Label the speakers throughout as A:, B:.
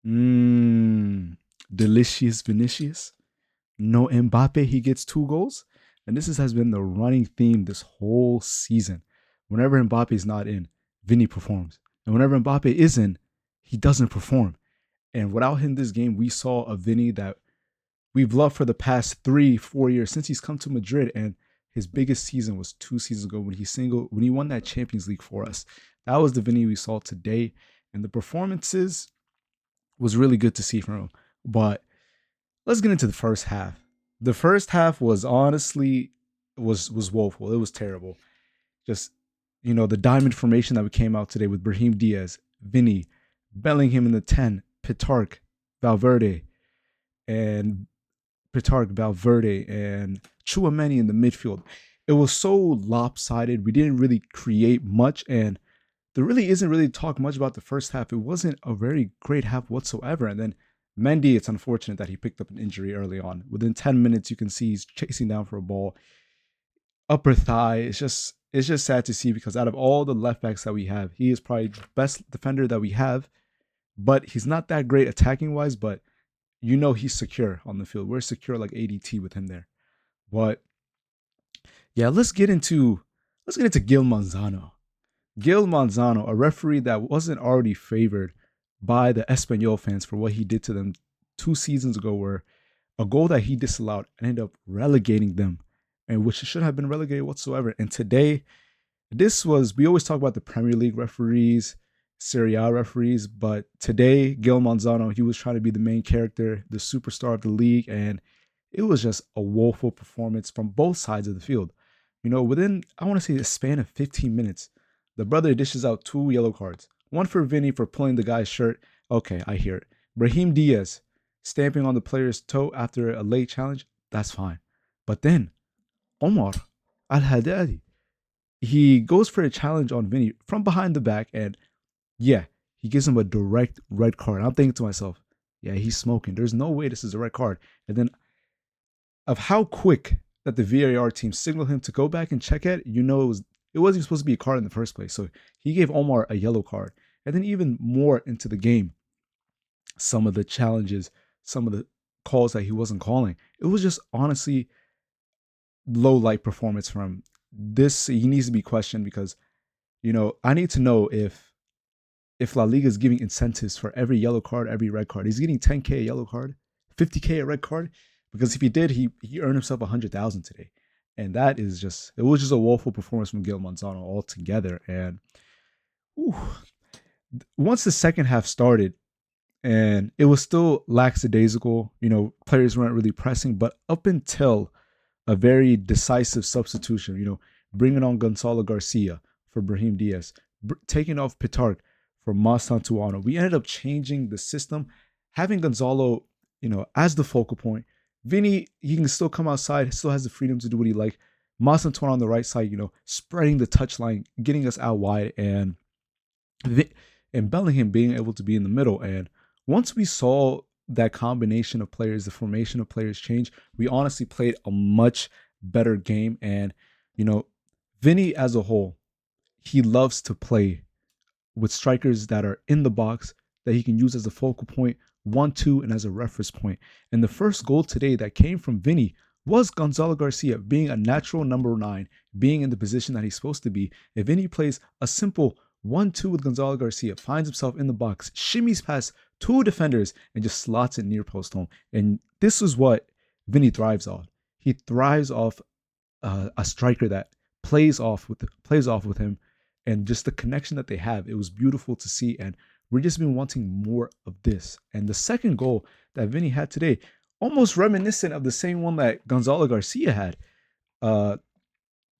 A: Mmm. Delicious Vinicius. No Mbappe, he gets 2 goals. And has been the running theme this whole season. Whenever Mbappe is not in, Vini performs. And whenever Mbappe is in, he doesn't perform. And without him this game, we saw a Vini that we've loved for the past 3, 4 years since he's come to Madrid. And his biggest season was 2 seasons ago when he won that Champions League for us. That was the Vini we saw today. And the performances was really good to see from him. But let's get into the first half. The first half was honestly was woeful. It was terrible. Just the diamond formation that we came out today with Brahim Diaz, Vini, Bellingham in the 10, Pitark, Valverde, and Valverde, and Chouameni in the midfield. It was so lopsided. We didn't really create much, and there really isn't really talk much about the first half. It wasn't a very great half whatsoever. And then Mendy, it's unfortunate that he picked up an injury early on. Within 10 minutes, you can see he's chasing down for a ball. Upper thigh. It's just sad to see because out of all the left backs that we have, he is probably the best defender that we have. But he's not that great attacking wise, but he's secure on the field. We're secure like ADT with him there. But yeah, let's get into Gil Manzano. Gil Manzano, a referee that wasn't already favored by the Espanyol fans for what he did to them 2 seasons ago, where a goal that he disallowed ended up relegating them, and which should have been relegated whatsoever. And today, we always talk about the Premier League referees, Serie A referees, but today, Gil Manzano, he was trying to be the main character, the superstar of the league, and it was just a woeful performance from both sides of the field. Within, I want to say, a span of 15 minutes, the brother dishes out 2 yellow cards. One for Vini for pulling the guy's shirt. Okay, I hear it. Brahim Diaz stamping on the player's toe after a late challenge. That's fine. But then, Omar Al Haddadi, he goes for a challenge on Vini from behind the back, and yeah, he gives him a direct red card. I'm thinking to myself, yeah, he's smoking. There's no way this is a red card. And then, of how quick that the VAR team signaled him to go back and check it, it wasn't even supposed to be a card in the first place. So he gave Omar a yellow card. And then even more into the game, some of the challenges, some of the calls that he wasn't calling. It was just honestly low light performance from him. He needs to be questioned because, I need to know if La Liga is giving incentives for every yellow card, every red card. He's getting 10K a yellow card, 50K a red card. Because if he did, he earned himself 100,000 today. And it was just a woeful performance from Gil Manzano altogether. And ooh, once the second half started, and it was still lackadaisical, players weren't really pressing, but up until a very decisive substitution, bringing on Gonzalo Garcia for Brahim Diaz, taking off Pitark for Mastantuano, we ended up changing the system, having Gonzalo, as the focal point. Vini, he can still come outside, still has the freedom to do what he like. Mastantuano on the right side, spreading the touchline, getting us out wide, and Bellingham being able to be in the middle. And once we saw that combination of players, the formation of players change, we honestly played a much better game. And, Vini as a whole, he loves to play with strikers that are in the box that he can use as a focal point, 1-2, and as a reference point. And the first goal today that came from Vini was Gonzalo Garcia being a natural number 9, being in the position that he's supposed to be. If Vini plays a simple 1-2 with Gonzalo Garcia, finds himself in the box, shimmies past 2 defenders, and just slots it near post home. And this is what Vini thrives on. He thrives off a striker that plays off with him, and just the connection that they have. It was beautiful to see, and we've just been wanting more of this. And the second goal that Vini had today, almost reminiscent of the same one that Gonzalo Garcia had.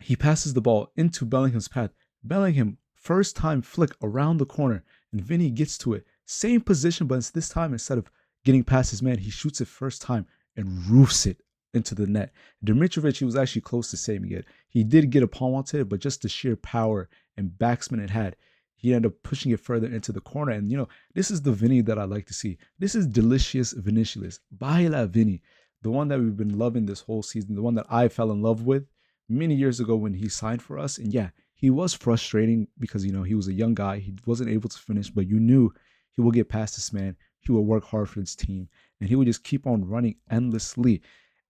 A: He passes the ball into Bellingham's path. Bellingham, first time flick around the corner, and Vini gets to it. Same position, but this time, instead of getting past his man, he shoots it first time and roofs it into the net. Dimitrovic, he was actually close to saving it. He did get a palm onto it, but just the sheer power and backspin it had, he ended up pushing it further into the corner. And, this is the Vini that I like to see. This is delicious Vinicius. Baila Vini. The one that we've been loving this whole season. The one that I fell in love with many years ago when he signed for us. And yeah, he was frustrating because, he was a young guy. He wasn't able to finish, but you knew he will get past this man. he would work hard for his team, and he would just keep on running endlessly.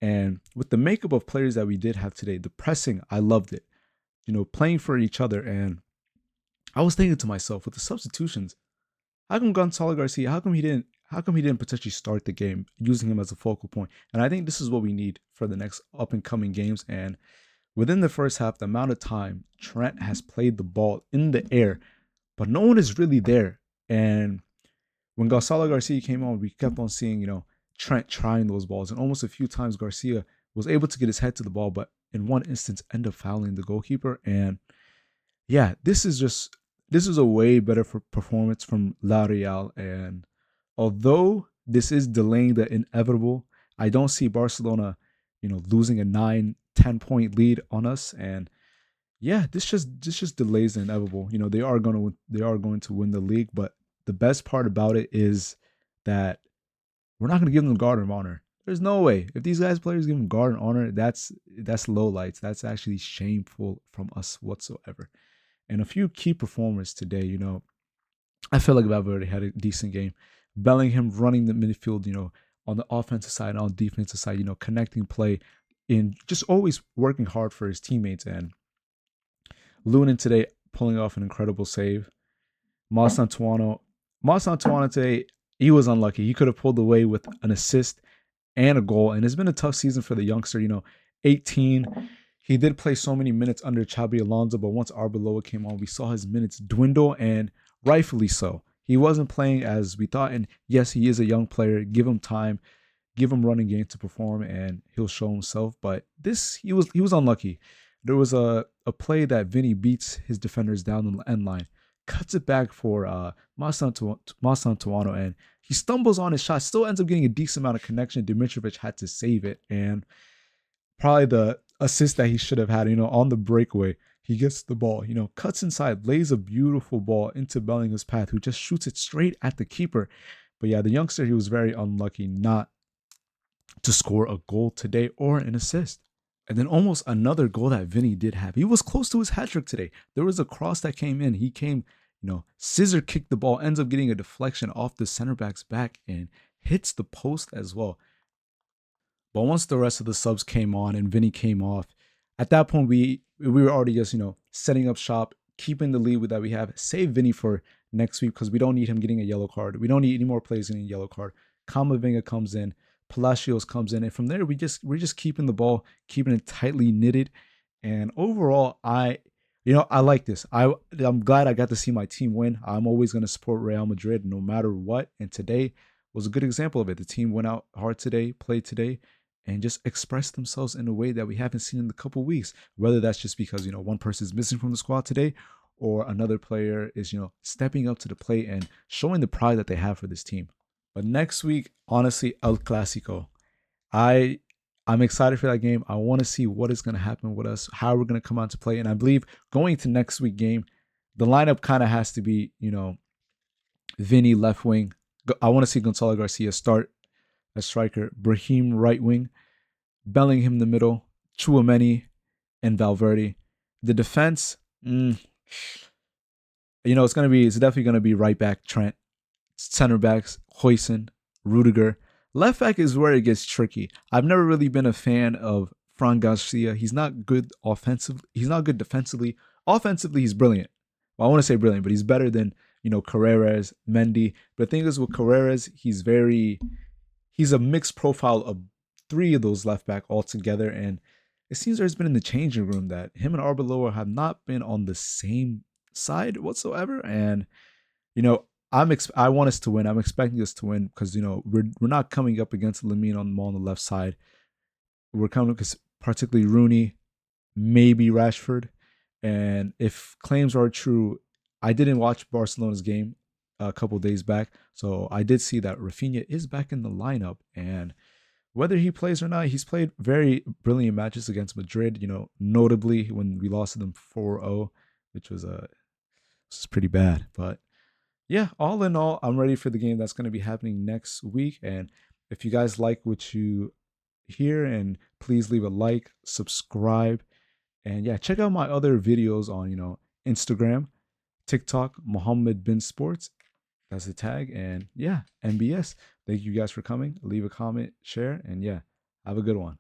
A: And with the makeup of players that we did have today, the pressing, I loved it. Playing for each other. And I was thinking to myself, with the substitutions, how come Gonzalo Garcia? How come he didn't? How come he didn't potentially start the game using him as a focal point? And I think this is what we need for the next up and coming games. And within the first half, the amount of time Trent has played the ball in the air, but no one is really there. And when Gonzalo Garcia came on, we kept on seeing, Trent trying those balls. And almost a few times Garcia was able to get his head to the ball, but in one instance ended up fouling the goalkeeper. And yeah, this is a way better performance from La Real. And although this is delaying the inevitable, I don't see Barcelona, losing a 9-10 point lead on us. And yeah, this just delays the inevitable. They are going to win the league, but the best part about it is that we're not going to give them guard of honor. There's no way. If these players give them guard and honor, that's low lights. That's actually shameful from us whatsoever. And a few key performers today, I feel like Valverde had a decent game. Bellingham running the midfield, on the offensive side and on the defensive side, connecting play and just always working hard for his teammates. And Lunin today pulling off an incredible save. Masantuano today, he was unlucky. He could have pulled away with an assist and a goal. And it's been a tough season for the youngster, 18. He did play so many minutes under Xabi Alonso, but once Arbeloa came on, we saw his minutes dwindle, and rightfully so. He wasn't playing as we thought, and yes, he is a young player. Give him time, give him running game to perform, and he'll show himself. But he was unlucky. There was a play that Vini beats his defenders down the end line, cuts it back for Masantuano, and he stumbles on his shot, still ends up getting a decent amount of connection. Dimitrovic had to save it, and probably the assist that he should have had, on the breakaway, he gets the ball, cuts inside, lays a beautiful ball into Bellingham's path, who just shoots it straight at the keeper. But yeah, the youngster, he was very unlucky not to score a goal today or an assist. And then almost another goal that Vini did have. He was close to his hat trick today. There was a cross that came in. He came, scissor kicked the ball, ends up getting a deflection off the center back's back and hits the post as well. But once the rest of the subs came on and Vini came off, at that point we were already just, setting up shop, keeping the lead that we have. Save Vini for next week because we don't need him getting a yellow card. We don't need any more players getting a yellow card. Camavinga comes in, Palacios comes in, and from there we're just keeping the ball, keeping it tightly knitted. And overall, I like this. I'm glad I got to see my team win. I'm always going to support Real Madrid no matter what. And today was a good example of it. The team went out hard today, played today, and just expressed themselves in a way that we haven't seen in a couple weeks. Whether that's just because, one person is missing from the squad today, or another player is, stepping up to the plate and showing the pride that they have for this team. But next week, honestly, El Clasico. I'm excited for that game. I want to see what is going to happen with us, how we're going to come out to play. And I believe going to next week game, the lineup kind of has to be, Vini left wing. I want to see Gonzalo Garcia start as striker, Brahim right wing, Bellingham in the middle, Tchouaméni, and Valverde. The defense, it's definitely gonna be right back Trent, center backs Huijsen, Rudiger. Left back is where it gets tricky. I've never really been a fan of Fran Garcia. He's not good offensively. He's not good defensively. Offensively, he's brilliant. Well, I want to say brilliant, but he's better than Carreras, Mendy. But the thing is with Carreras, he's a mixed profile of three of those left back altogether. And it seems there's been in the changing room that him and Arbeloa have not been on the same side whatsoever. And, I want us to win. I'm expecting us to win because, we're not coming up against Lamine on the left side. We're coming because particularly Rooney, maybe Rashford. And if claims are true, I didn't watch Barcelona's game a couple days back. So I did see that Rafinha is back in the lineup, and whether he plays or not, he's played very brilliant matches against Madrid, notably when we lost to them 4-0, which was pretty bad. But yeah, all in all, I'm ready for the game that's going to be happening next week. And if you guys like what you hear, and please leave a like, subscribe, and yeah, check out my other videos on, Instagram, TikTok, MohamedBinsports. That's the tag. And yeah, MBS. Thank you guys for coming. Leave a comment, share, and yeah, have a good one.